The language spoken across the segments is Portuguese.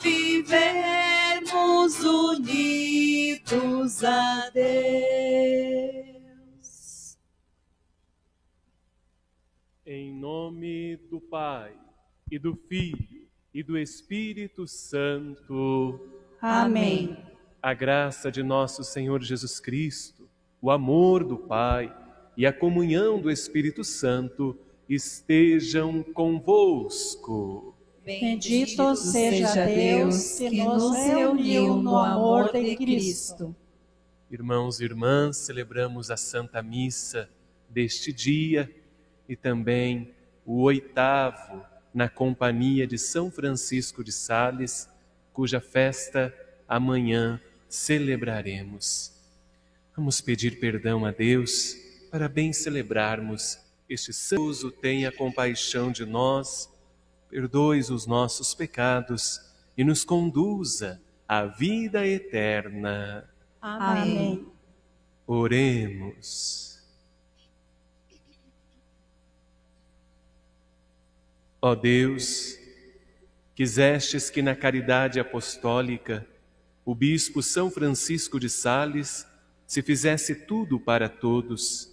vivermos unidos a Deus. Em nome do Pai, e do Filho, e do Espírito Santo. Amém. A graça de nosso Senhor Jesus Cristo, o amor do Pai e a comunhão do Espírito Santo estejam convosco. Bendito seja Deus que nos reuniu no amor de Cristo. Irmãos e irmãs, celebramos a Santa Missa deste dia e também o 8º na companhia de São Francisco de Sales, cuja festa amanhã celebraremos. Vamos pedir perdão a Deus para bem celebrarmos este santo. Tenha compaixão de nós, perdoe os nossos pecados e nos conduza à vida eterna. Amém. Oremos. Ó Deus, quisestes que na caridade apostólica o bispo São Francisco de Sales se fizesse tudo para todos,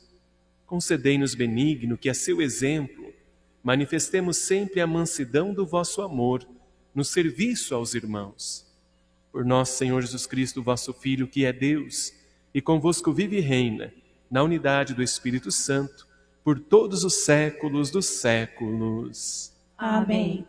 concedei-nos benigno que a seu exemplo manifestemos sempre a mansidão do vosso amor no serviço aos irmãos. Por nosso Senhor Jesus Cristo, vosso Filho, que é Deus, e convosco vive e reina, na unidade do Espírito Santo, por todos os séculos dos séculos. Amém.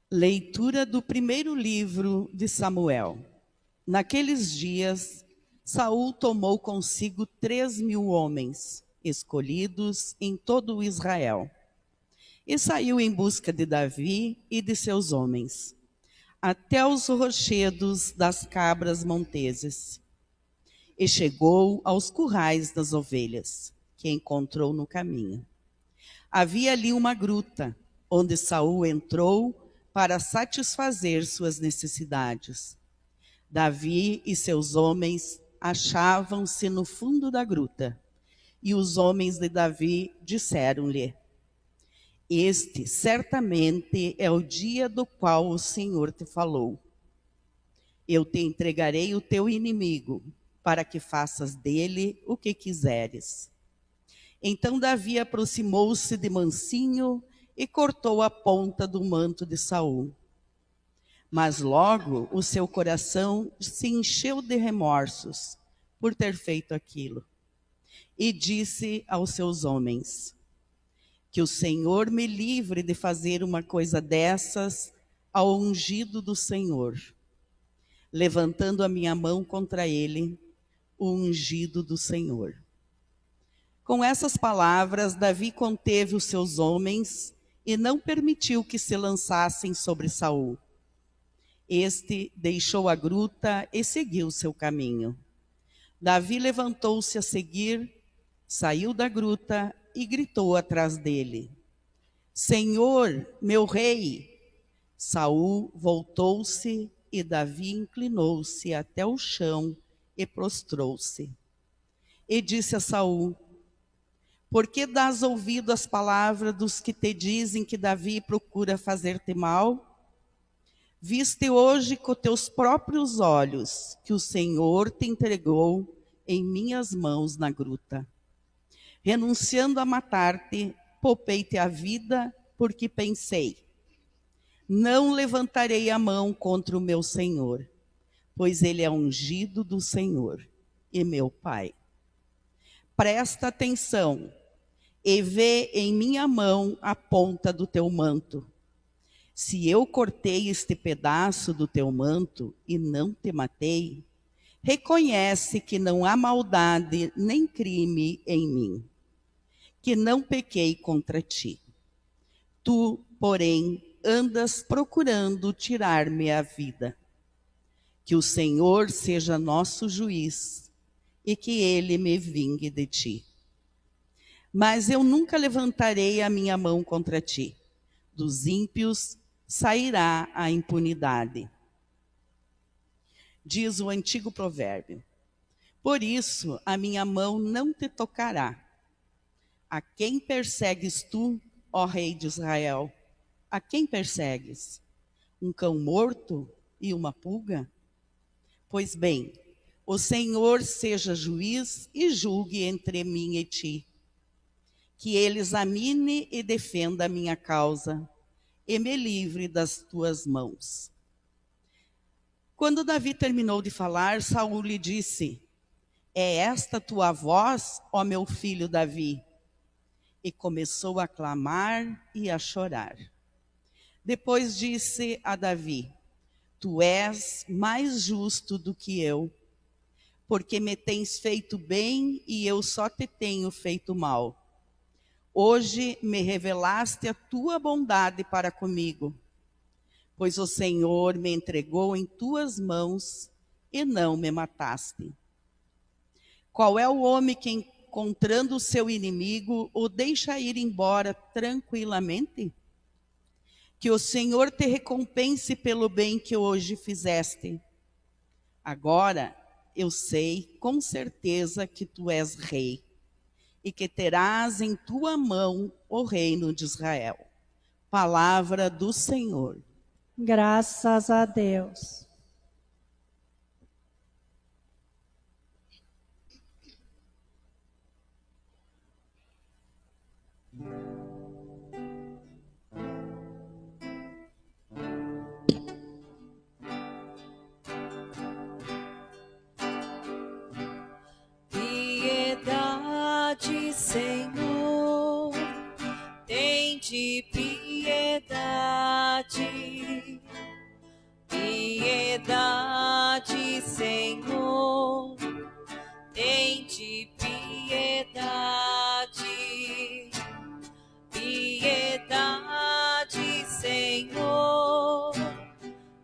Leitura do primeiro livro de Samuel. Naqueles dias, Saul tomou consigo 3.000 homens, escolhidos em todo o Israel, e saiu em busca de Davi e de seus homens, até os rochedos das cabras monteses. E chegou aos currais das ovelhas, que encontrou no caminho. Havia ali uma gruta, onde Saul entrou para satisfazer suas necessidades. Davi e seus homens achavam-se no fundo da gruta, e os homens de Davi disseram-lhe: este certamente é o dia do qual o Senhor te falou. Eu te entregarei o teu inimigo, para que faças dele o que quiseres. Então Davi aproximou-se de mansinho e cortou a ponta do manto de Saul. Mas logo o seu coração se encheu de remorsos por ter feito aquilo. E disse aos seus homens: que o Senhor me livre de fazer uma coisa dessas ao ungido do Senhor, levantando a minha mão contra ele, o ungido do Senhor. Com essas palavras, Davi conteve os seus homens e não permitiu que se lançassem sobre Saul. Este deixou a gruta e seguiu seu caminho. Davi levantou-se a seguir, saiu da gruta e gritou atrás dele: Senhor, meu rei! Saul voltou-se e Davi inclinou-se até o chão e prostrou-se. E disse a Saul: por que dás ouvido às palavras dos que te dizem que Davi procura fazer-te mal? Viste hoje com teus próprios olhos que o Senhor te entregou em minhas mãos na gruta. Renunciando a matar-te, poupei-te a vida, porque pensei: não levantarei a mão contra o meu Senhor, pois ele é ungido do Senhor e meu Pai. Presta atenção e vê em minha mão a ponta do teu manto. Se eu cortei este pedaço do teu manto e não te matei, reconhece que não há maldade nem crime em mim, que não pequei contra ti. Tu, porém, andas procurando tirar-me a vida. Que o Senhor seja nosso juiz e que ele me vingue de ti. Mas eu nunca levantarei a minha mão contra ti. Dos ímpios sairá a impunidade. Diz o antigo provérbio: por isso a minha mão não te tocará. A quem persegues tu, ó Rei de Israel? A quem persegues? Um cão morto e uma pulga? Pois bem, o Senhor seja juiz e julgue entre mim e ti. Que ele examine e defenda a minha causa e me livre das tuas mãos. Quando Davi terminou de falar, Saul lhe disse: é esta tua voz, ó meu filho Davi? E começou a clamar e a chorar. Depois disse a Davi: tu és mais justo do que eu, porque me tens feito bem e eu só te tenho feito mal. Hoje me revelaste a tua bondade para comigo, pois o Senhor me entregou em tuas mãos e não me mataste. Qual é o homem que, encontrando o seu inimigo, o deixa ir embora tranquilamente? Que o Senhor te recompense pelo bem que hoje fizeste. Agora eu sei com certeza que tu és rei e que terás em tua mão o reino de Israel. Palavra do Senhor. Graças a Deus. Piedade, Senhor, tende piedade. Piedade, Senhor, tende piedade. Piedade, Senhor,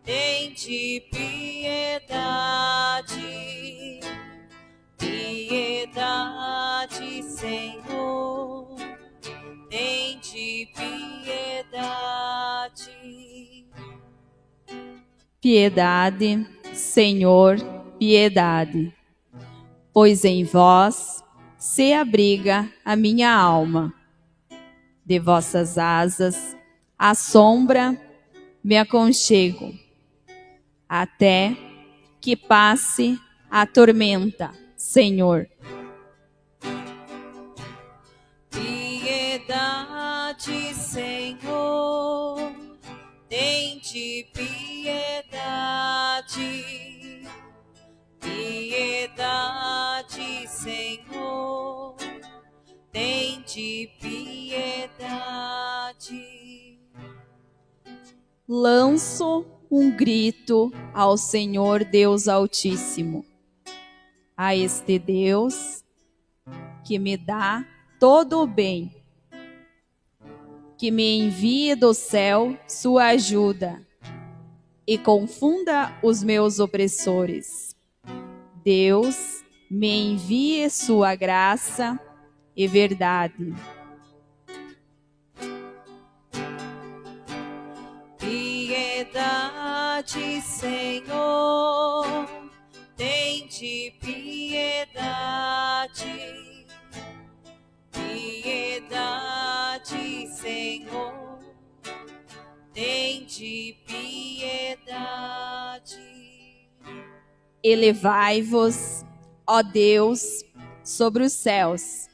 tende piedade. Piedade, Senhor, tende piedade. Piedade, Senhor, piedade, pois em vós se abriga a minha alma. De vossas asas, à sombra, me aconchego, até que passe a tormenta, Senhor. Piedade, Senhor, tende piedade. Piedade, Senhor, tende piedade. Lanço um grito ao Senhor Deus Altíssimo, a este Deus que me dá todo o bem, que me envie do céu sua ajuda e confunda os meus opressores. Deus me envie sua graça e verdade. Piedade, Senhor, tende piedade. Piedade, Senhor, tende piedade. Elevai-vos, ó Deus, sobre os céus.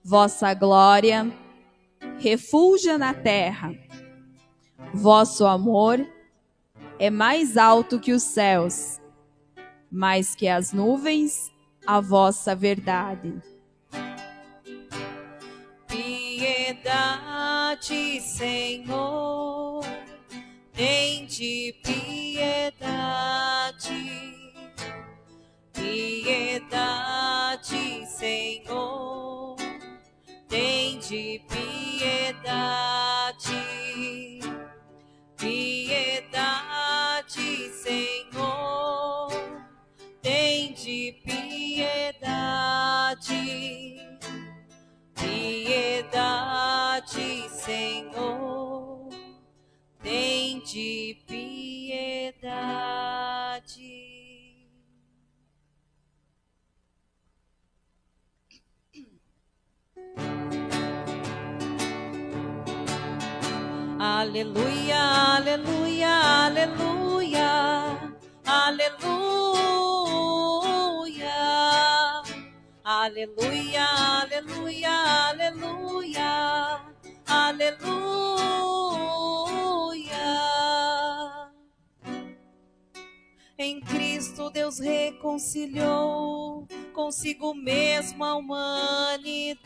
Vossa glória refulja na terra. Vosso amor é mais alto que os céus, mais que as nuvens, a vossa verdade. Piedade, Senhor, tende piedade. Piedade, Senhor, tende piedade. Piedade, Senhor, tende piedade. Piedade, Senhor, tende piedade. Aleluia, aleluia, aleluia, aleluia, aleluia, aleluia, aleluia, aleluia. Em Cristo Deus reconciliou consigo mesmo a humanidade.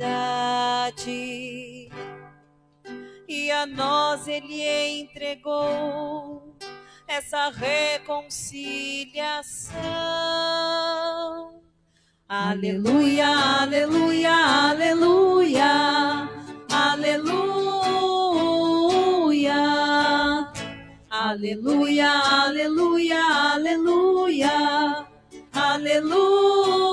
E a nós Ele entregou essa reconciliação. Aleluia, aleluia, aleluia, aleluia, aleluia, aleluia, aleluia, aleluia.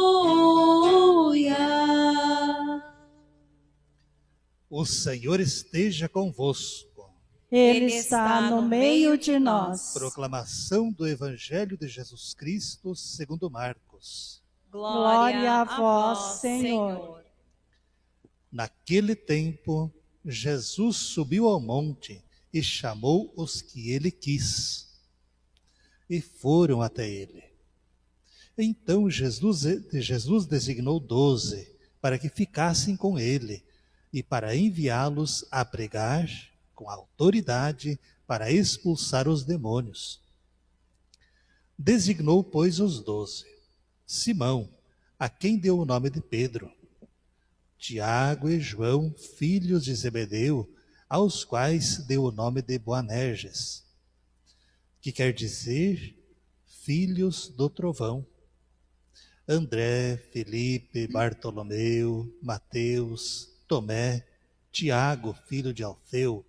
O Senhor esteja convosco. Ele está no meio de nós. Proclamação do Evangelho de Jesus Cristo segundo Marcos. Glória a vós, Senhor. Naquele tempo, Jesus subiu ao monte e chamou os que ele quis. E foram até ele. Então Jesus designou 12 para que ficassem com ele e para enviá-los a pregar com autoridade para expulsar os demônios. Designou, pois, os 12. Simão, a quem deu o nome de Pedro, Tiago e João, filhos de Zebedeu, aos quais deu o nome de Boanerges, que quer dizer filhos do trovão, André, Felipe, Bartolomeu, Mateus, Tomé, Tiago, filho de Alfeu,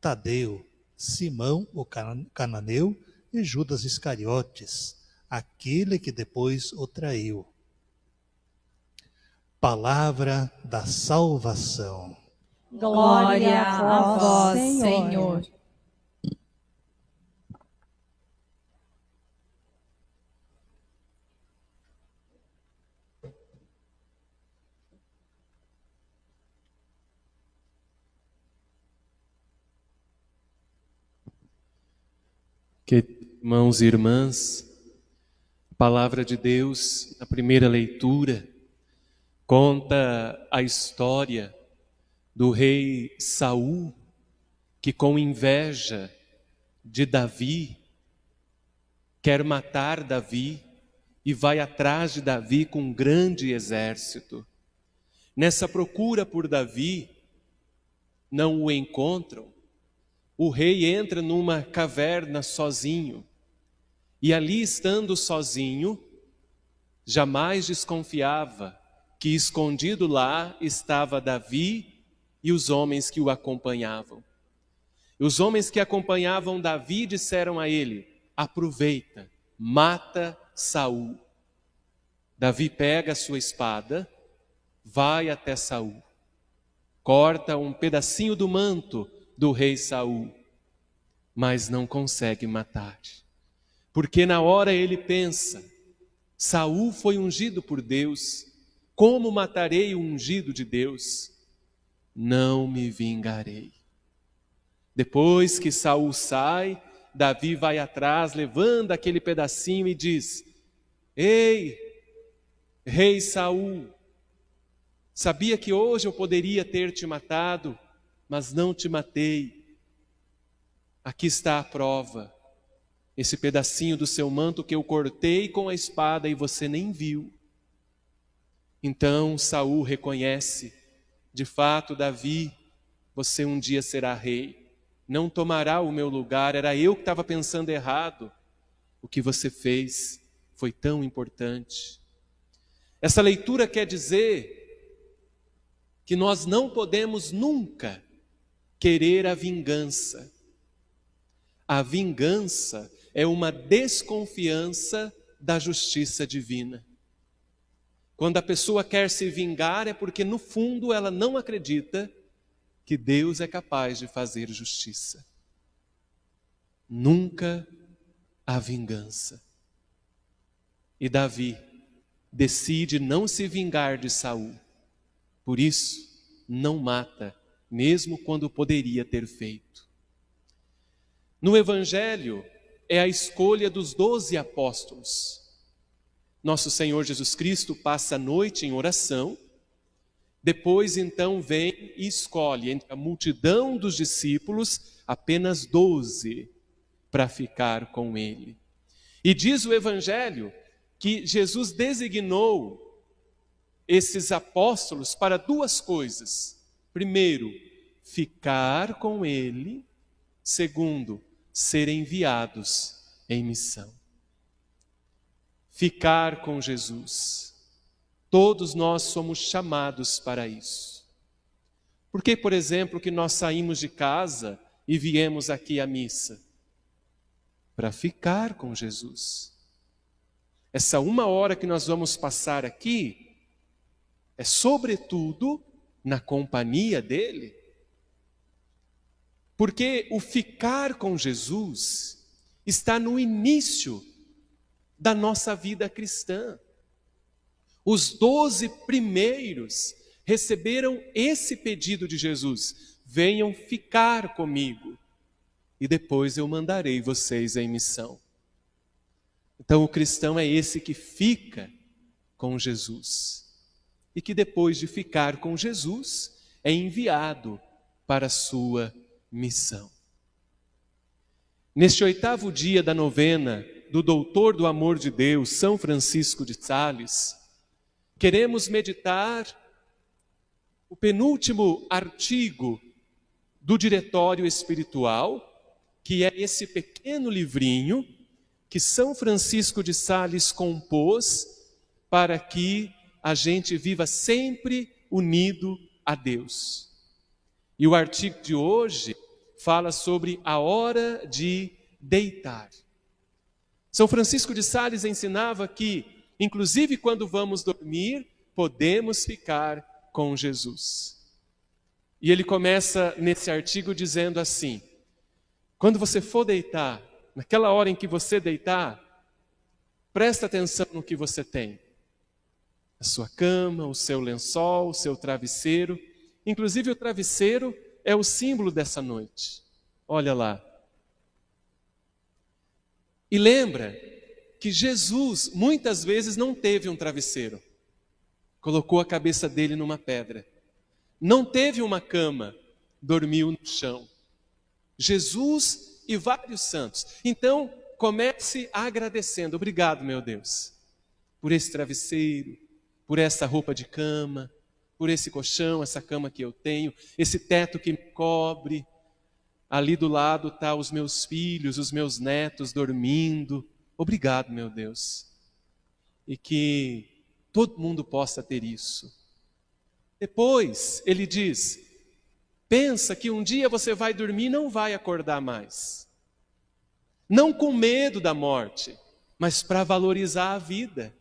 Tadeu, Simão, o cananeu, e Judas Iscariotes, aquele que depois o traiu. Palavra da salvação. Glória a vós, Senhor. Irmãos e irmãs, a palavra de Deus, na primeira leitura, conta a história do rei Saul, que com inveja de Davi, quer matar Davi e vai atrás de Davi com um grande exército. Nessa procura por Davi, não o encontram. O rei entra numa caverna sozinho, e ali estando sozinho, jamais desconfiava que escondido lá estava Davi e os homens que o acompanhavam. E os homens que acompanhavam Davi disseram a ele: aproveita, mata Saul. Davi pega a sua espada, vai até Saul, corta um pedacinho do manto do rei Saul, mas não consegue matar. Porque na hora ele pensa: Saul foi ungido por Deus, como matarei o ungido de Deus? Não me vingarei. Depois que Saul sai, Davi vai atrás, levando aquele pedacinho e diz: ei, rei Saul, sabia que hoje eu poderia ter te matado, mas não te matei. Aqui está a prova, esse pedacinho do seu manto que eu cortei com a espada e você nem viu. Então Saul reconhece: de fato, Davi, você um dia será rei, não tomará o meu lugar, era eu que estava pensando errado. O que você fez foi tão importante. Essa leitura quer dizer que nós não podemos nunca querer a vingança. A vingança é uma desconfiança da justiça divina. Quando a pessoa quer se vingar é porque no fundo ela não acredita que Deus é capaz de fazer justiça. nunca a vingança. E Davi decide não se vingar de Saul. Por isso, não mata, mesmo quando poderia ter feito. No Evangelho, é a escolha dos 12 apóstolos. Nosso Senhor Jesus Cristo passa a noite em oração, depois então vem e escolhe entre a multidão dos discípulos apenas 12 para ficar com ele. E diz o Evangelho que Jesus designou esses apóstolos para duas coisas. Primeiro, ficar com ele. Segundo, ser enviados em missão. Ficar com Jesus. Todos nós somos chamados para isso. Por que, por exemplo, que nós saímos de casa e viemos aqui à missa? Para ficar com Jesus. Essa 1 hora que nós vamos passar aqui é sobretudo na companhia dele. Porque o ficar com Jesus está no início da nossa vida cristã. Os 12 primeiros receberam esse pedido de Jesus: venham ficar comigo, e depois eu mandarei vocês em missão. Então o cristão é esse que fica com Jesus, e que depois de ficar com Jesus, é enviado para a sua missão. Neste 8º dia da novena do Doutor do Amor de Deus, São Francisco de Sales, queremos meditar o penúltimo artigo do Diretório Espiritual, que é esse pequeno livrinho que São Francisco de Sales compôs para que a gente viva sempre unido a Deus. E o artigo de hoje fala sobre a hora de deitar. São Francisco de Sales ensinava que, inclusive quando vamos dormir, podemos ficar com Jesus. E ele começa nesse artigo dizendo assim: quando você for deitar, naquela hora em que você deitar, presta atenção no que você tem. A sua cama, o seu lençol, o seu travesseiro. Inclusive o travesseiro é o símbolo dessa noite. Olha lá. E lembra que Jesus muitas vezes não teve um travesseiro. Colocou a cabeça dele numa pedra. Não teve uma cama, dormiu no chão. Jesus e vários santos. Então, comece agradecendo. Obrigado, meu Deus, por esse travesseiro, por essa roupa de cama, por esse colchão, essa cama que eu tenho, esse teto que me cobre. Ali do lado estão os meus filhos, os meus netos dormindo. Obrigado, meu Deus. E que todo mundo possa ter isso. Depois, ele diz, pensa que um dia você vai dormir e não vai acordar mais. Não com medo da morte, mas para valorizar a vida.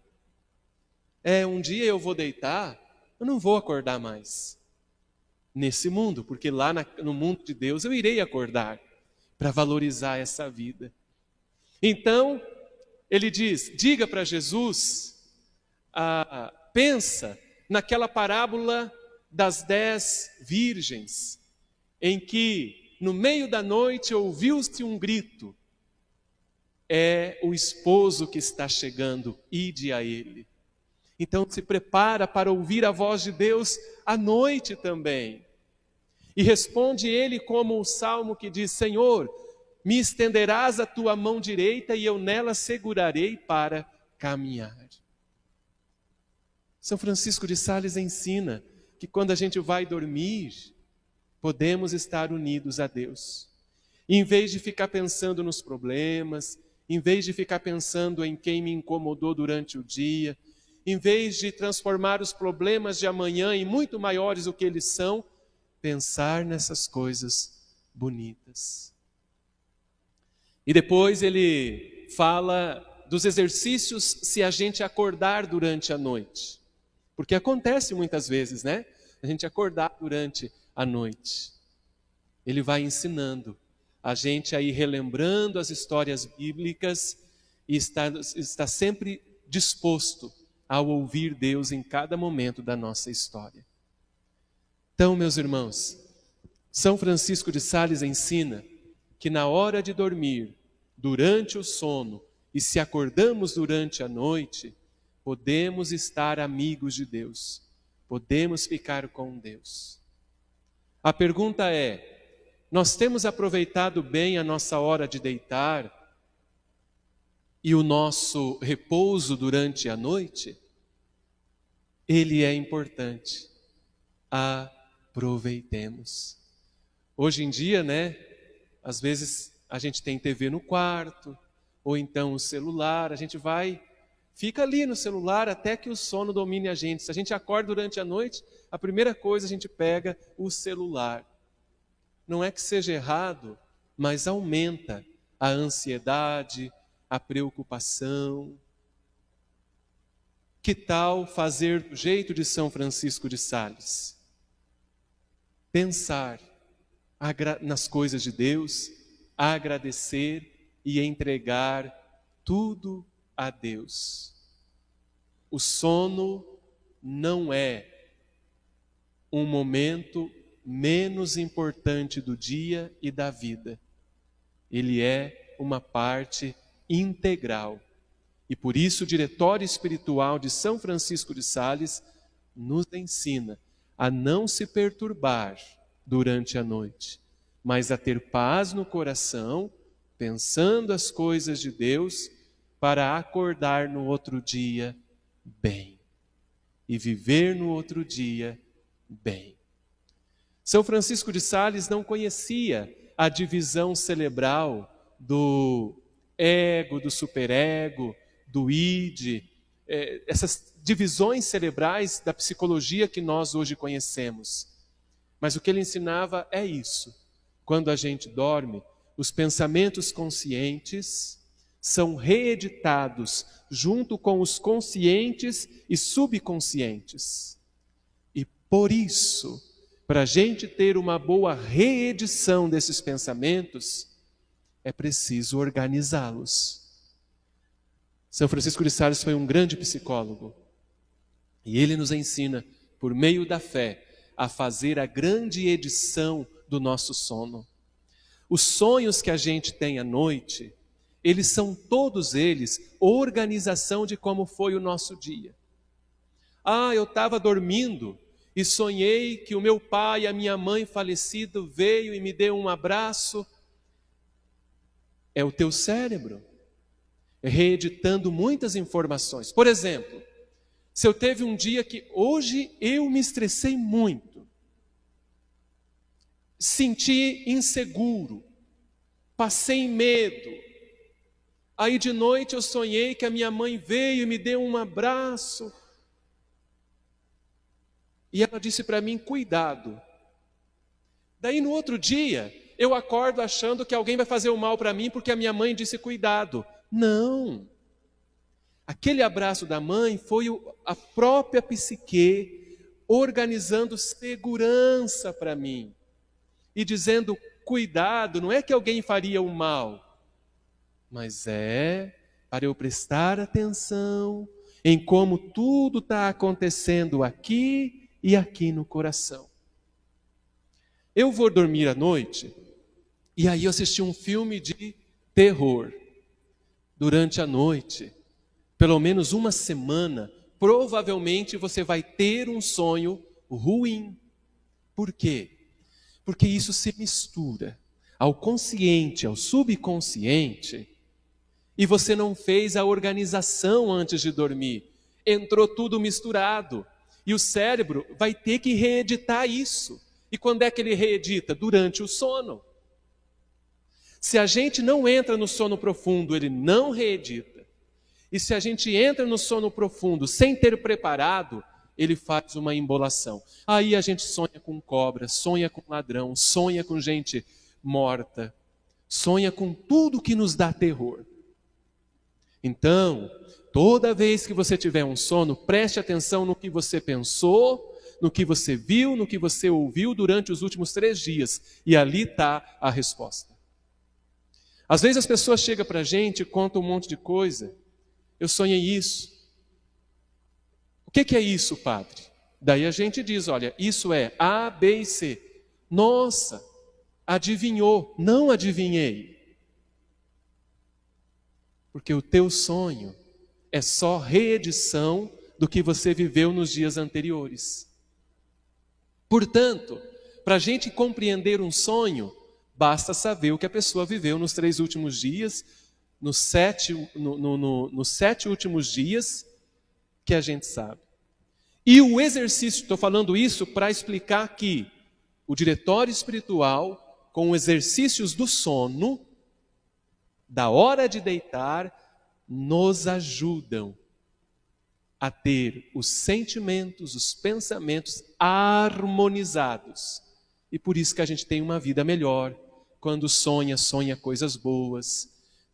Um dia eu vou deitar, eu não vou acordar mais nesse mundo, porque lá no mundo de Deus eu irei acordar para valorizar essa vida. Então, ele diz, diga para Jesus, pensa naquela parábola das 10 virgens, em que no meio da noite ouviu-se um grito, é o esposo que está chegando, ide a ele. Então se prepara para ouvir a voz de Deus à noite também. E responde ele como o salmo que diz, Senhor, me estenderás a tua mão direita e eu nela segurarei para caminhar. São Francisco de Sales ensina que quando a gente vai dormir, podemos estar unidos a Deus. E em vez de ficar pensando nos problemas, em vez de ficar pensando em quem me incomodou durante o dia, em vez de transformar os problemas de amanhã em muito maiores do que eles são, pensar nessas coisas bonitas. E depois ele fala dos exercícios se a gente acordar durante a noite. Porque acontece muitas vezes, né? A gente acordar durante a noite. Ele vai ensinando. a gente aí relembrando as histórias bíblicas e está sempre disposto ao ouvir Deus em cada momento da nossa história. Então, meus irmãos, São Francisco de Sales ensina que na hora de dormir, durante o sono e se acordamos durante a noite, podemos estar amigos de Deus, podemos ficar com Deus. A pergunta é: nós temos aproveitado bem a nossa hora de deitar e o nosso repouso durante a noite? Ele é importante. Aproveitemos. Hoje em dia, às vezes a gente tem TV no quarto, ou então o celular, a gente fica ali no celular até que o sono domine a gente. Se a gente acorda durante a noite, a primeira coisa a gente pega o celular. Não é que seja errado, mas aumenta a ansiedade, a preocupação. Que tal fazer do jeito de São Francisco de Sales? Pensar nas coisas de Deus, agradecer e entregar tudo a Deus. O sono não é um momento menos importante do dia e da vida. Ele é uma parte integral. E por isso o diretório espiritual de São Francisco de Sales nos ensina a não se perturbar durante a noite, mas a ter paz no coração, pensando as coisas de Deus, para acordar no outro dia bem e viver no outro dia bem. São Francisco de Sales não conhecia a divisão cerebral do ego, do superego, do id, essas divisões cerebrais da psicologia que nós hoje conhecemos. Mas o que ele ensinava é isso: quando a gente dorme, os pensamentos conscientes são reeditados junto com os conscientes e subconscientes. E por isso, para a gente ter uma boa reedição desses pensamentos, é preciso organizá-los. São Francisco de Sales foi um grande psicólogo. E ele nos ensina, por meio da fé, a fazer a grande edição do nosso sono. Os sonhos que a gente tem à noite, eles são todos eles organização de como foi o nosso dia. Eu estava dormindo e sonhei que o meu pai e a minha mãe falecido veio e me deu um abraço. É o teu cérebro reeditando muitas informações. Por exemplo, se eu teve um dia que hoje eu me estressei muito, senti inseguro, passei medo, aí de noite eu sonhei que a minha mãe veio e me deu um abraço, e ela disse para mim: cuidado. Daí no outro dia eu acordo achando que alguém vai fazer o mal para mim porque a minha mãe disse cuidado. Não, aquele abraço da mãe foi a própria psique organizando segurança para mim e dizendo cuidado. Não é que alguém faria o mal, mas é para eu prestar atenção em como tudo está acontecendo aqui e aqui no coração. Eu vou dormir à noite e aí eu assisti um filme de terror. Durante a noite, pelo menos uma semana, provavelmente você vai ter um sonho ruim. Por quê? Porque isso se mistura ao consciente, ao subconsciente, e você não fez a organização antes de dormir. Entrou tudo misturado, e o cérebro vai ter que reeditar isso. E quando é que ele reedita? Durante o sono. Se a gente não entra no sono profundo, ele não reedita. E se a gente entra no sono profundo sem ter preparado, ele faz uma embolação. Aí a gente sonha com cobra, sonha com ladrão, sonha com gente morta, sonha com tudo que nos dá terror. Então, toda vez que você tiver um sono, preste atenção no que você pensou, no que você viu, no que você ouviu durante os últimos 3 dias. E ali está a resposta. Às vezes as pessoas chegam para a gente e contam um monte de coisa. Eu sonhei isso. O que é isso, padre? Daí a gente diz, olha, isso é A, B e C. Nossa, adivinhou. Não adivinhei. Porque o teu sonho é só reedição do que você viveu nos dias anteriores. Portanto, para a gente compreender um sonho, basta saber o que a pessoa viveu nos 3 últimos dias, nos 7 últimos dias, que a gente sabe. E o exercício, estou falando isso para explicar que o diretório espiritual, com exercícios do sono, da hora de deitar, nos ajudam a ter os sentimentos, os pensamentos harmonizados. E por isso que a gente tem uma vida melhor. Quando sonha coisas boas.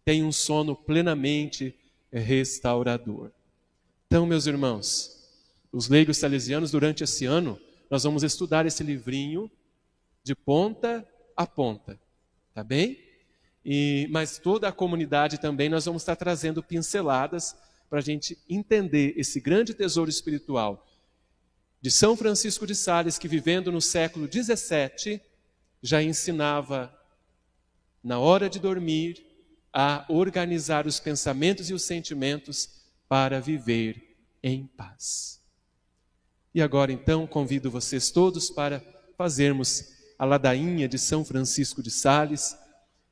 Tem um sono plenamente restaurador. Então, meus irmãos, os leigos salesianos, durante esse ano, nós vamos estudar esse livrinho de ponta a ponta. Tá bem? Mas toda a comunidade também nós vamos estar trazendo pinceladas para a gente entender esse grande tesouro espiritual de São Francisco de Sales, que vivendo no século XVII, já ensinava, na hora de dormir, a organizar os pensamentos e os sentimentos para viver em paz. E agora, então, convido vocês todos para fazermos a ladainha de São Francisco de Sales.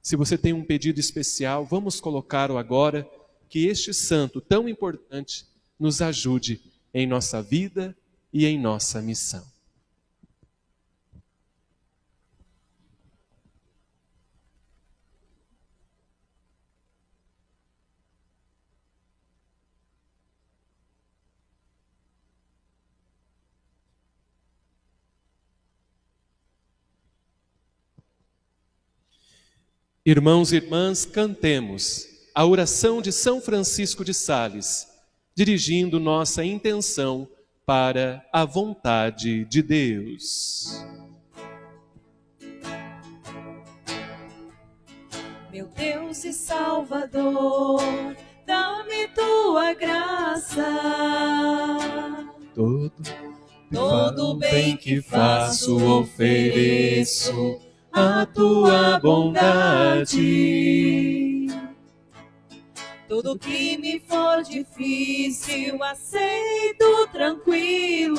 Se você tem um pedido especial, vamos colocá-lo agora, que este santo tão importante nos ajude em nossa vida e em nossa missão. Irmãos e irmãs, cantemos a oração de São Francisco de Sales, dirigindo nossa intenção para a vontade de Deus. Meu Deus e Salvador, dá-me tua graça. Todo bem que faço, ofereço a tua bondade. Tudo que me for difícil, aceito tranquilo.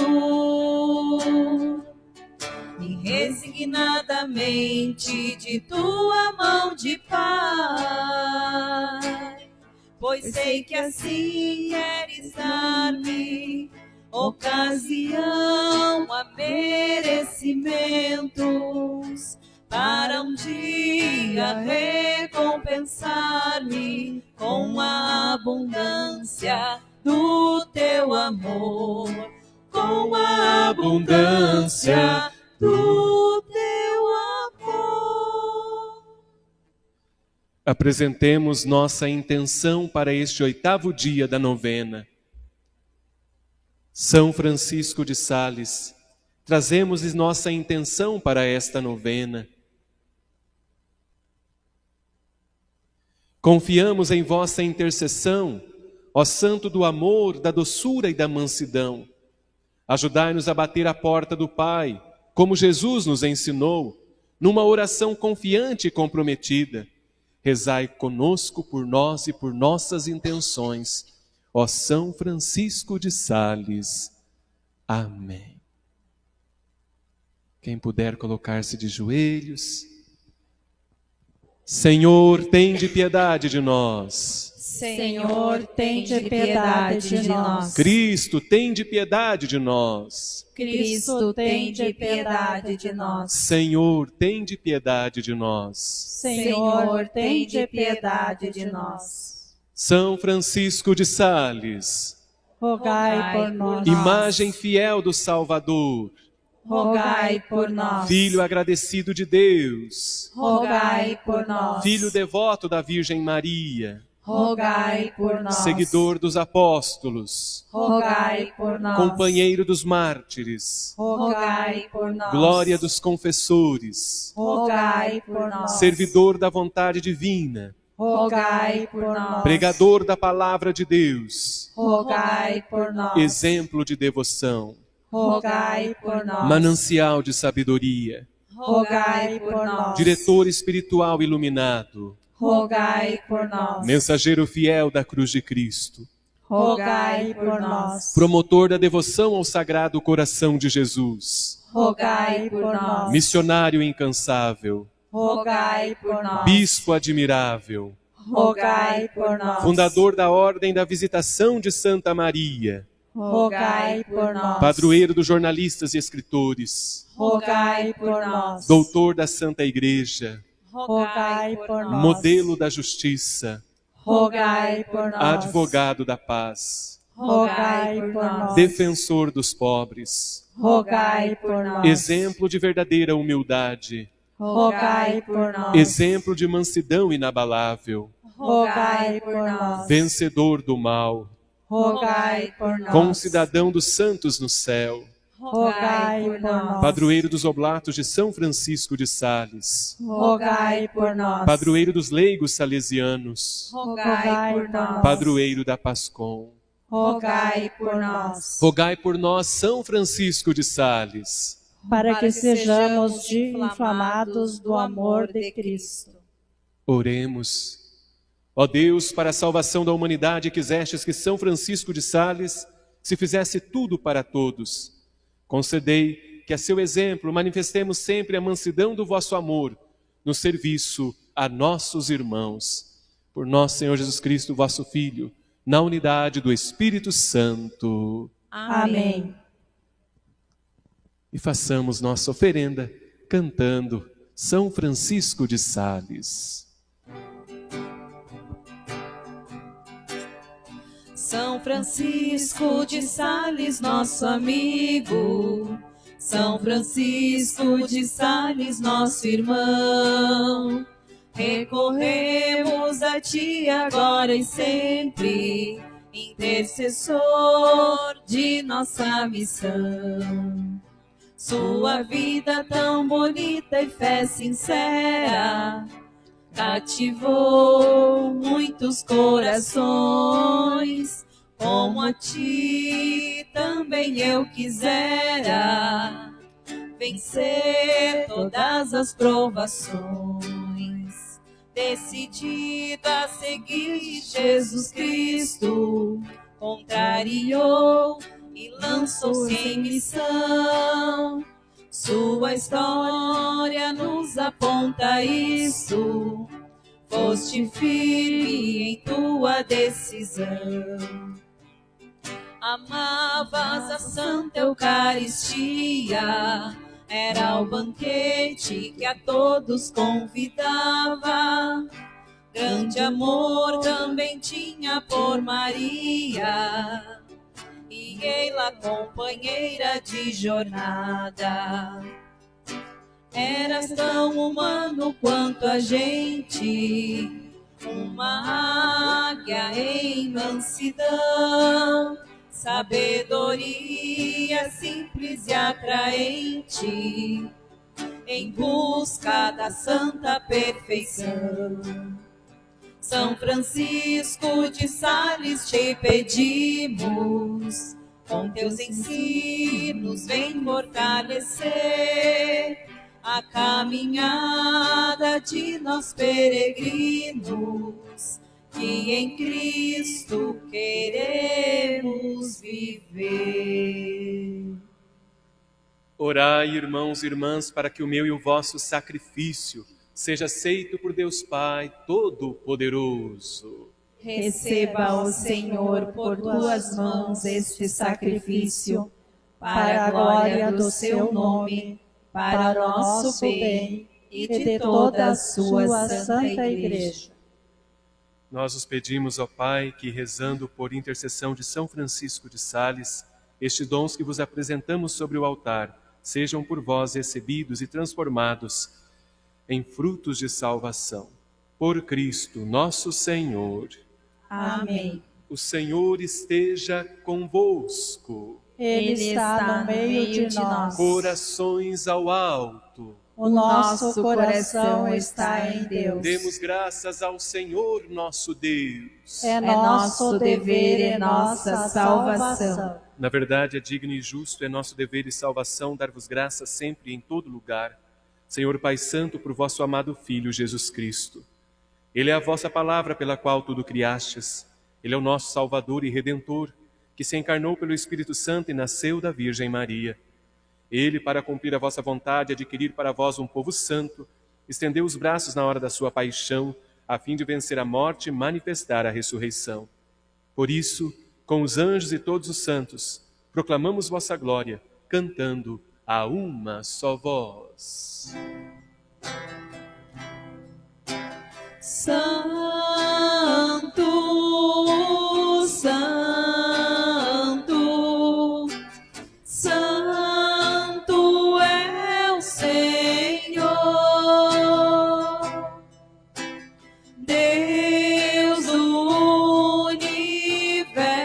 E resignadamente de tua mão de Pai. Pois sei que assim queres dar-me ocasião a merecimentos, para um dia recompensar-me com a abundância do teu amor, com a abundância do teu amor. Apresentemos nossa intenção para este 8º dia da novena. São Francisco de Sales, trazemos nossa intenção para esta novena. Confiamos em vossa intercessão, ó Santo do amor, da doçura e da mansidão. Ajudai-nos a bater a porta do Pai, como Jesus nos ensinou, numa oração confiante e comprometida. Rezai conosco por nós e por nossas intenções, ó São Francisco de Sales. Amém. Quem puder colocar-se de joelhos. Senhor, tende piedade de nós. Senhor, tende piedade de nós. Cristo, tende piedade de nós. Cristo, tende piedade de nós. Senhor, tende piedade de nós. Senhor, tende piedade de nós. São Francisco de Sales, rogai por nós. Imagem fiel do Salvador, rogai por nós. Filho agradecido de Deus, rogai por nós. Filho devoto da Virgem Maria, rogai por nós. Seguidor dos apóstolos, rogai por nós. companheiro dos mártires, rogai por nós. glória dos confessores, rogai por nós. servidor da vontade divina, rogai por nós. pregador da palavra de Deus, rogai por nós. exemplo de devoção, rogai por nós. manancial de sabedoria, rogai por nós. diretor espiritual iluminado, rogai por nós. mensageiro fiel da cruz de Cristo, rogai por nós. promotor da devoção ao Sagrado Coração de Jesus, rogai por nós. missionário incansável, rogai por nós. bispo admirável, rogai por nós. fundador da Ordem da Visitação de Santa Maria, rogai por nós. padroeiro dos jornalistas e escritores, rogai por nós. doutor da Santa Igreja, rogai por nós. modelo da justiça, rogai por nós. advogado da paz, rogai por nós. defensor dos pobres, rogai por nós. exemplo de verdadeira humildade, rogai por nós. exemplo de mansidão inabalável, rogai por nós. vencedor do mal, rogai por nós. concidadão dos santos no céu, rogai por nós. padroeiro dos oblatos de São Francisco de Sales, rogai por nós. padroeiro dos leigos salesianos, rogai por nós. padroeiro da Pascom. rogai por nós. Rogai por nós, São Francisco de Sales, para que sejamos inflamados do amor de Cristo. Oremos. Ó Deus, para a salvação da humanidade, quisestes que São Francisco de Sales se fizesse tudo para todos. Concedei que a seu exemplo manifestemos sempre a mansidão do vosso amor no serviço a nossos irmãos. Por nosso Senhor Jesus Cristo, vosso Filho, na unidade do Espírito Santo. Amém. E façamos nossa oferenda cantando São Francisco de Sales. São Francisco de Sales, nosso amigo. São Francisco de Sales, nosso irmão. Recorremos a ti agora e sempre, intercessor de nossa missão. Sua vida tão bonita e fé sincera cativou muitos corações. Como a ti também eu quisera vencer todas as provações. Decidido a seguir Jesus Cristo, contrariou e lançou-se em missão. Sua história nos aponta isso. Foste firme em tua decisão. Amavas a Santa Eucaristia. Era o banquete que a todos convidava. Grande amor também tinha por Maria, e ela companheira de jornada. Eras tão humano quanto a gente, uma águia em mansidão, sabedoria simples e atraente, em busca da santa perfeição. São Francisco de Sales, te pedimos, com teus ensinos vem fortalecer a caminhada de nós peregrinos, que em Cristo queremos viver. Orai, irmãos e irmãs, para que o meu e o vosso sacrifício seja aceito por Deus Pai Todo-Poderoso. Receba, ó Senhor, por tuas mãos este sacrifício, para a glória do seu nome, para o nosso bem e de toda a sua santa Igreja. Nós os pedimos, ó Pai, que rezando por intercessão de São Francisco de Sales, estes dons que vos apresentamos sobre o altar sejam por vós recebidos e transformados em frutos de salvação. Por Cristo nosso Senhor. Amém. O Senhor esteja convosco. Ele está no meio de nós. Corações ao alto. O nosso coração está em Deus. Demos graças ao Senhor nosso Deus. É nosso dever e nossa salvação. Na verdade, é digno e justo, é nosso dever e salvação dar-vos graças sempre e em todo lugar, Senhor Pai Santo, por vosso amado Filho, Jesus Cristo. Ele é a vossa palavra pela qual tudo criastes. Ele é o nosso Salvador e Redentor, que se encarnou pelo Espírito Santo e nasceu da Virgem Maria. Ele, para cumprir a vossa vontade e adquirir para vós um povo santo, estendeu os braços na hora da sua paixão, a fim de vencer a morte e manifestar a ressurreição. Por isso, com os anjos e todos os santos, proclamamos vossa glória, cantando a uma só voz. Santo, Santo, Santo é o Senhor, Deus do universo.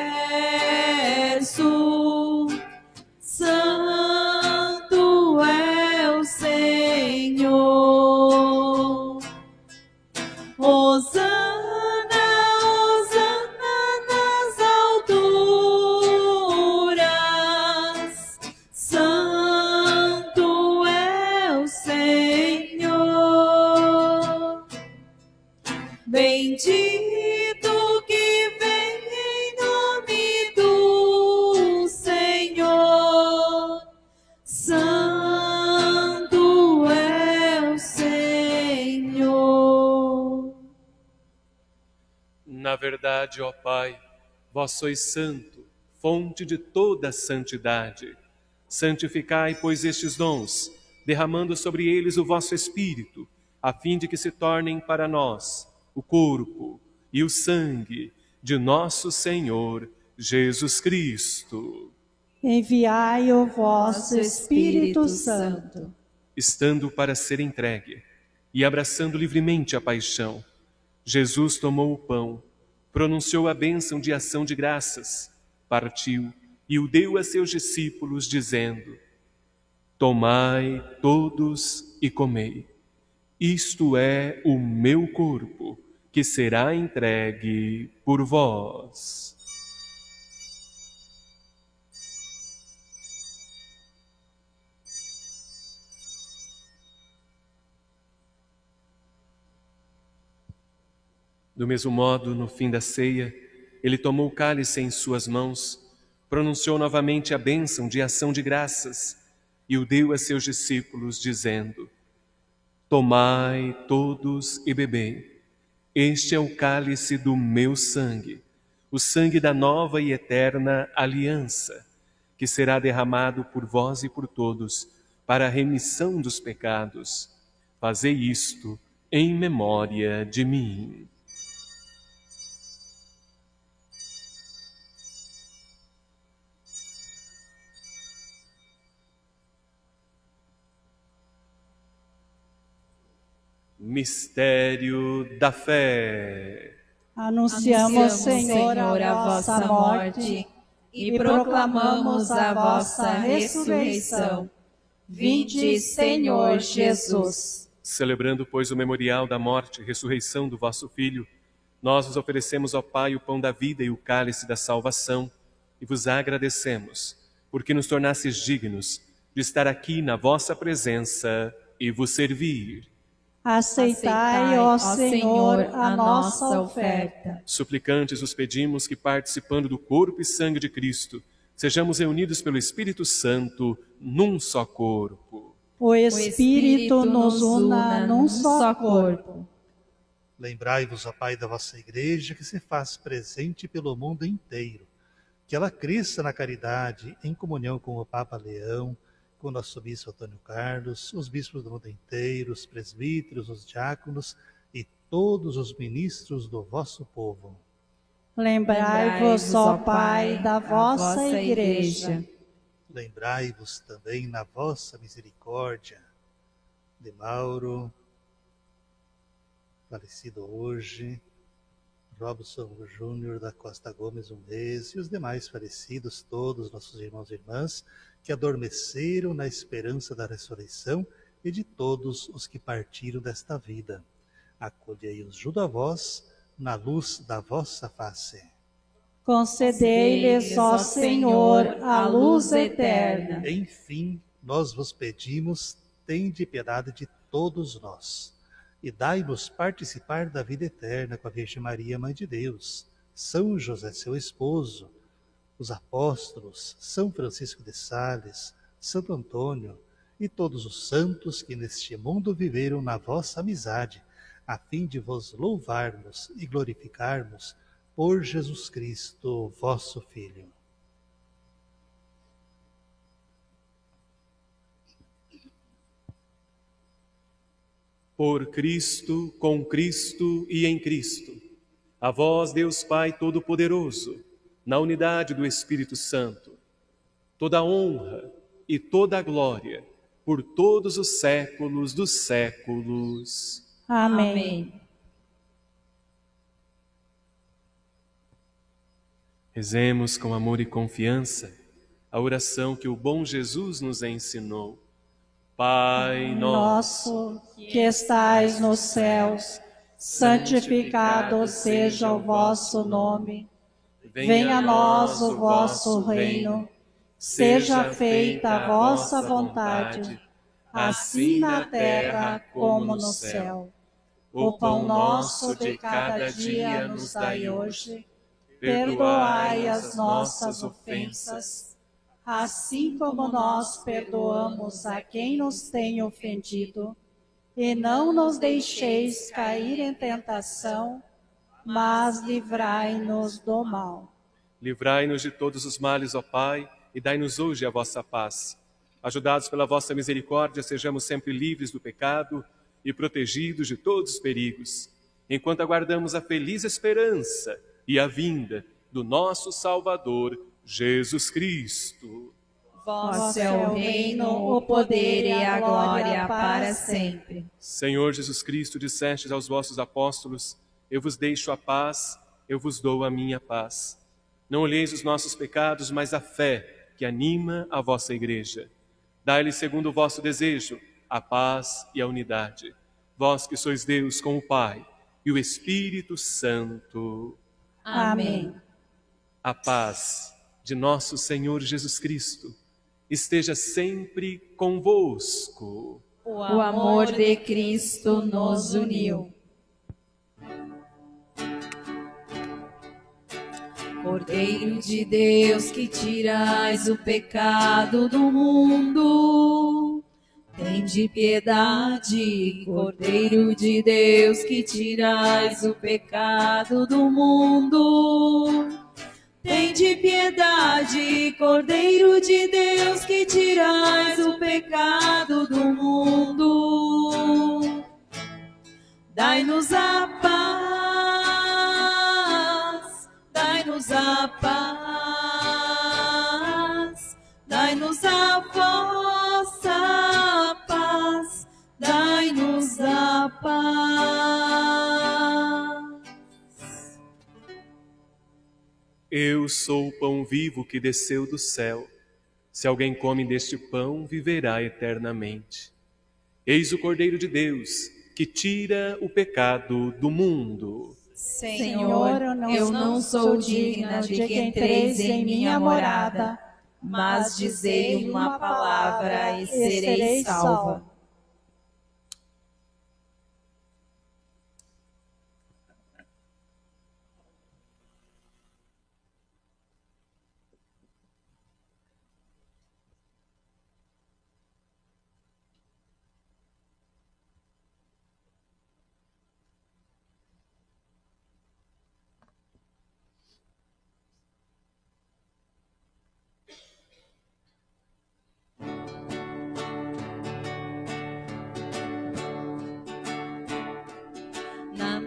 Santo é o Senhor. Hosana, Hosana nas alturas. Santo é o Senhor. Bendito que vem em nome do Senhor. Santo é o Senhor. Na verdade, ó Pai, vós sois santo, fonte de toda a santidade. Santificai, pois, estes dons, derramando sobre eles o vosso Espírito, a fim de que se tornem para nós o corpo e o sangue de nosso Senhor Jesus Cristo. Enviai o vosso Espírito Santo. Estando para ser entregue e abraçando livremente a paixão, Jesus tomou o pão, pronunciou a bênção de ação de graças, partiu e o deu a seus discípulos, dizendo: Tomai todos e comei. Isto é o meu corpo, que será entregue por vós. Do mesmo modo, no fim da ceia, ele tomou o cálice em suas mãos, pronunciou novamente a bênção de ação de graças e o deu a seus discípulos, dizendo: Tomai todos e bebei. Este é o cálice do meu sangue, o sangue da nova e eterna aliança, que será derramado por vós e por todos para a remissão dos pecados. Fazei isto em memória de mim. Mistério da fé. Anunciamos, Senhor, a vossa morte e proclamamos a vossa ressurreição. Vinde, Senhor Jesus. Celebrando, pois, o memorial da morte e ressurreição do vosso Filho, nós vos oferecemos, ó Pai, o pão da vida e o cálice da salvação, e vos agradecemos, porque nos tornastes dignos de estar aqui na vossa presença e vos servir. Aceitai, ó Senhor, a nossa oferta. Suplicantes os pedimos que, participando do corpo e sangue de Cristo, sejamos reunidos pelo Espírito Santo num só corpo. O Espírito nos una num só corpo. Lembrai-vos, ó Pai, da vossa Igreja, que se faz presente pelo mundo inteiro. Que ela cresça na caridade, em comunhão com o Papa Leão, com o nosso bispo Antônio Carlos, os bispos do mundo inteiro, os presbíteros, os diáconos e todos os ministros do vosso povo. Lembrai-vos, ó Pai, da vossa Igreja. Lembrai-vos também na vossa misericórdia de Mauro, falecido hoje, Robson Júnior da Costa Gomes, um mês, e os demais falecidos, todos nossos irmãos e irmãs, que adormeceram na esperança da ressurreição, e de todos os que partiram desta vida. Acolhei-os junto a vós, na luz da vossa face. Concedei-lhes, ó Senhor, a luz eterna. Enfim, nós vos pedimos, tende piedade de todos nós, e dai-nos participar da vida eterna com a Virgem Maria, Mãe de Deus, São José, seu esposo, os apóstolos, São Francisco de Sales, Santo Antônio e todos os santos que neste mundo viveram na vossa amizade, a fim de vos louvarmos e glorificarmos por Jesus Cristo, vosso Filho. Por Cristo, com Cristo e em Cristo, a vós, Deus Pai Todo-Poderoso, na unidade do Espírito Santo, toda a honra e toda a glória, por todos os séculos dos séculos. Amém. Rezemos com amor e confiança a oração que o bom Jesus nos ensinou. Pai Nosso, que estais nos céus, santificado seja o vosso nome. Venha a nós o vosso reino. Seja feita a vossa vontade, assim na terra como no céu. O pão nosso de cada dia nos dai hoje. Perdoai as nossas ofensas, assim como nós perdoamos a quem nos tem ofendido. E não nos deixeis cair em tentação, mas livrai-nos do mal. Livrai-nos de todos os males, ó Pai, e dai-nos hoje a vossa paz. Ajudados pela vossa misericórdia, sejamos sempre livres do pecado e protegidos de todos os perigos, enquanto aguardamos a feliz esperança e a vinda do nosso Salvador, Jesus Cristo. Vosso é o reino, o poder e a glória para sempre. Senhor Jesus Cristo, dissestes aos vossos apóstolos: eu vos deixo a paz, eu vos dou a minha paz. Não olheis os nossos pecados, mas a fé que anima a vossa igreja. Dai-lhe, segundo o vosso desejo, a paz e a unidade. Vós que sois Deus com o Pai e o Espírito Santo. Amém. A paz de nosso Senhor Jesus Cristo esteja sempre convosco. O amor de Cristo nos uniu. Cordeiro de Deus, que tirais o pecado do mundo, tende piedade. Cordeiro de Deus, que tirais o pecado do mundo, tende piedade. Cordeiro de Deus, que tirais o pecado do mundo, dai-nos a paz, dai-nos a paz, dai-nos a vossa paz, dai-nos a paz. Eu sou o pão vivo que desceu do céu. Se alguém come deste pão, viverá eternamente. Eis o Cordeiro de Deus, que tira o pecado do mundo. Senhor, eu não sou digna de que entreis em minha morada, mas dizei uma palavra e serei salva.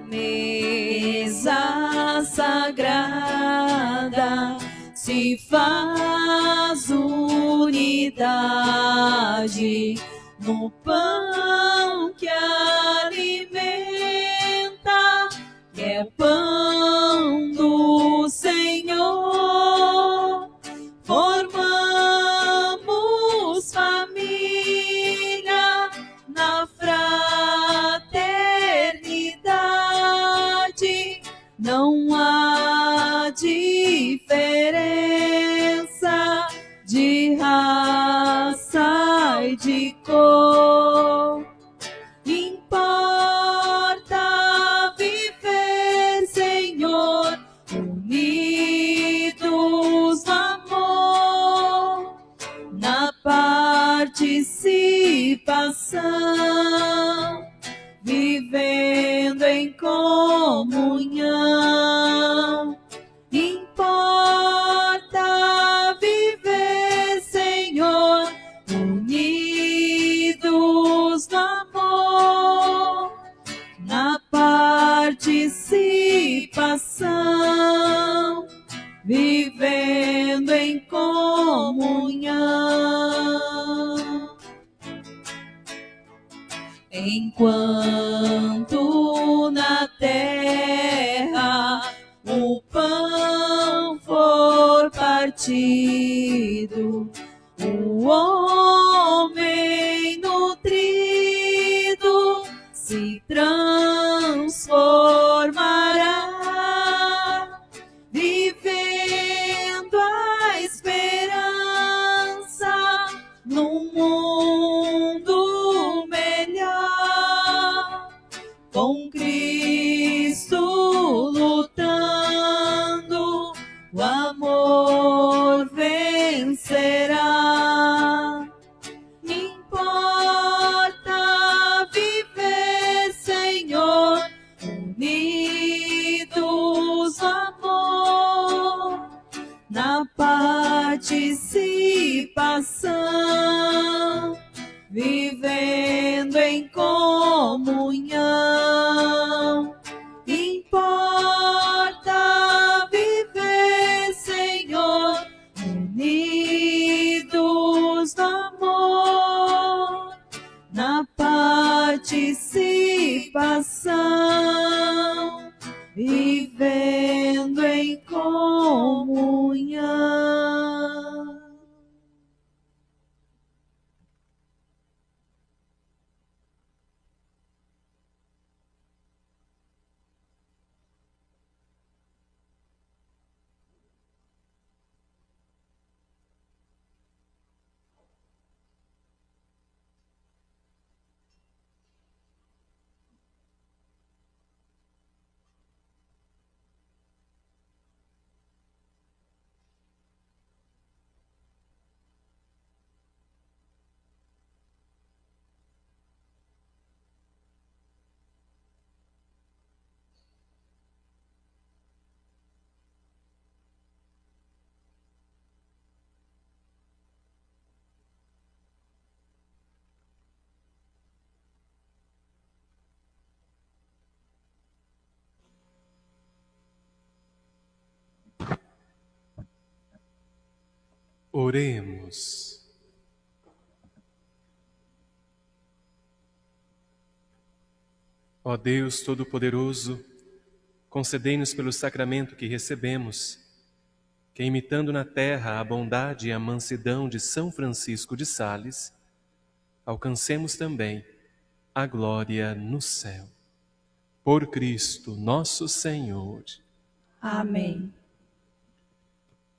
Mesa sagrada se faz unidade no pão que alimenta, que é pão não há diferença de raça e de cor. Importa viver, Senhor, unidos no amor, na participação, vivendo em comunhão. Importa viver, Senhor, unidos no amor, na participação, vivendo em comunhão. Enquanto na terra o pão for partido, o homem nutrido se transformará, vivendo a esperança num mundo melhor, com Cristo lutando, o amor vencerá. Importa viver, Senhor, unidos no amor, na participação, vivendo em comunhão. Importa viver, Senhor, unidos no amor, na participação, vivendo em comunhão. Oremos. Ó Deus Todo-Poderoso, concedei-nos pelo sacramento que recebemos, que imitando na terra a bondade e a mansidão de São Francisco de Sales, alcancemos também a glória no céu. Por Cristo nosso Senhor. Amém.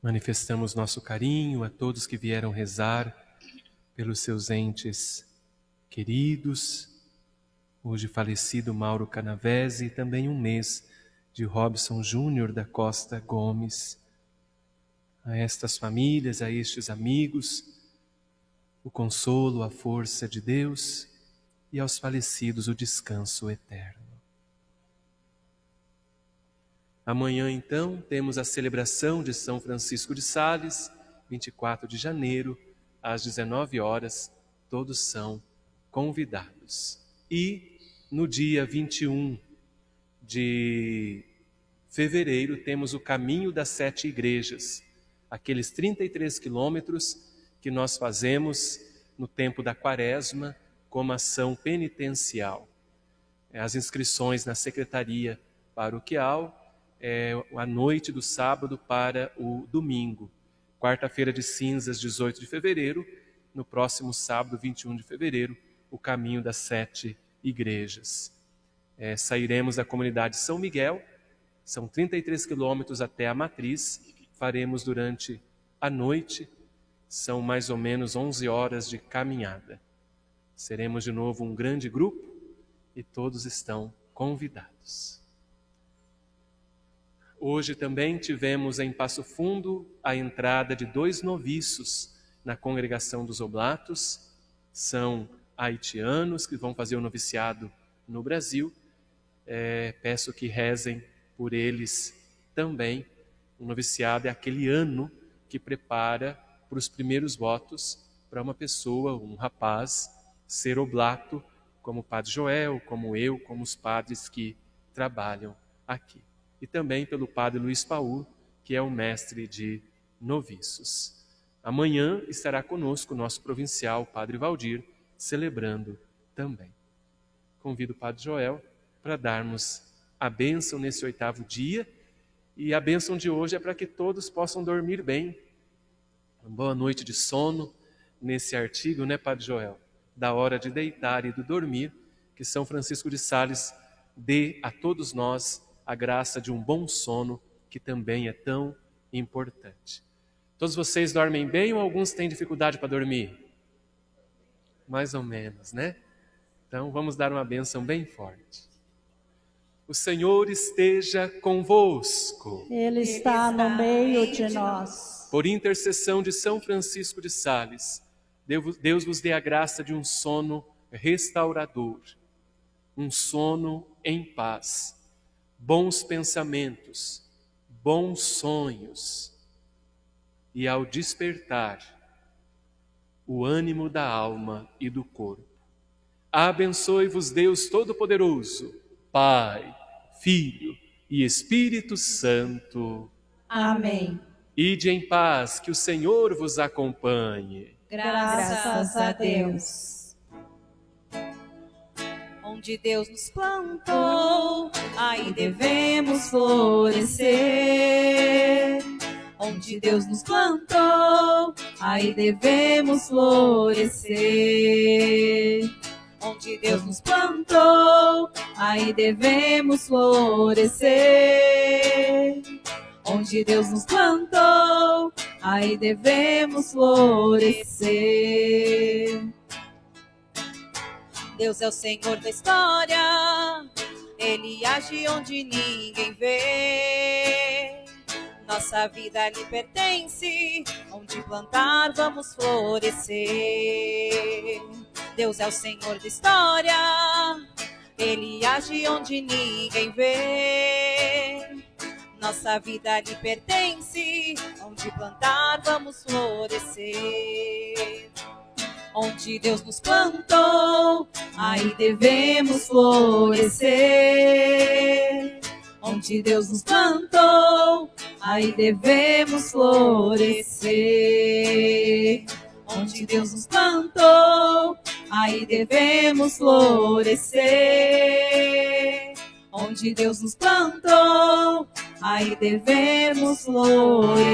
Manifestamos nosso carinho a todos que vieram rezar pelos seus entes queridos, hoje falecido Mauro Canavese, e também um mês de Robson Júnior da Costa Gomes. A estas famílias, a estes amigos, o consolo, a força de Deus, e aos falecidos o descanso eterno. Amanhã, então, temos a celebração de São Francisco de Sales, 24 de janeiro, às 19 horas, todos são convidados. E no dia 21 de fevereiro, temos o Caminho das 7 Igrejas, aqueles 33 quilômetros que nós fazemos no tempo da Quaresma como ação penitencial. As inscrições na Secretaria Paroquial, a noite do sábado para o domingo. Quarta-feira de cinzas, 18 de fevereiro. No próximo sábado, 21 de fevereiro, o Caminho das 7 Igrejas. Sairemos da comunidade São Miguel São 33 quilômetros até a matriz, faremos durante a noite, são mais ou menos 11 horas de caminhada. Seremos de novo um grande grupo e todos estão convidados. Hoje também tivemos em Passo Fundo a entrada de 2 noviços na congregação dos Oblatos. São haitianos que vão fazer o noviciado no Brasil. Peço que rezem por eles também. O noviciado é aquele ano que prepara para os primeiros votos para uma pessoa, um rapaz, ser oblato, como o Padre Joel, como eu, como os padres que trabalham aqui. E também pelo Padre Luiz Paul, que é o mestre de noviços. Amanhã estará conosco o nosso provincial, o Padre Valdir, celebrando também. Convido o Padre Joel para darmos a bênção nesse 8º dia. E a bênção de hoje é para que todos possam dormir bem. Uma boa noite de sono nesse artigo, né, Padre Joel? Da hora de deitar e do dormir, que São Francisco de Sales dê a todos nós a graça de um bom sono, que também é tão importante. Todos vocês dormem bem ou alguns têm dificuldade para dormir? Mais ou menos, né? Então vamos dar uma bênção bem forte. O Senhor esteja convosco. Ele está no meio de nós. Por intercessão de São Francisco de Sales, Deus vos dê a graça de um sono restaurador, um sono em paz, bons pensamentos, bons sonhos e, ao despertar, o ânimo da alma e do corpo. Abençoe-vos Deus Todo-Poderoso, Pai, Filho e Espírito Santo. Amém. Ide em paz, que o Senhor vos acompanhe. Graças a Deus. Onde Deus nos plantou, aí devemos florescer. Onde Deus nos plantou, aí devemos florescer. Onde Deus nos plantou, aí devemos florescer. Onde Deus nos plantou, aí devemos florescer. Deus é o Senhor da história, Ele age onde ninguém vê. Nossa vida lhe pertence, onde plantar vamos florescer. Deus é o Senhor da história, Ele age onde ninguém vê. Nossa vida lhe pertence, onde plantar vamos florescer. Onde Deus nos plantou, aí devemos florescer. Onde Deus nos plantou, aí devemos florescer. Onde Deus nos plantou, aí devemos florescer. Onde Deus nos plantou, aí devemos florescer.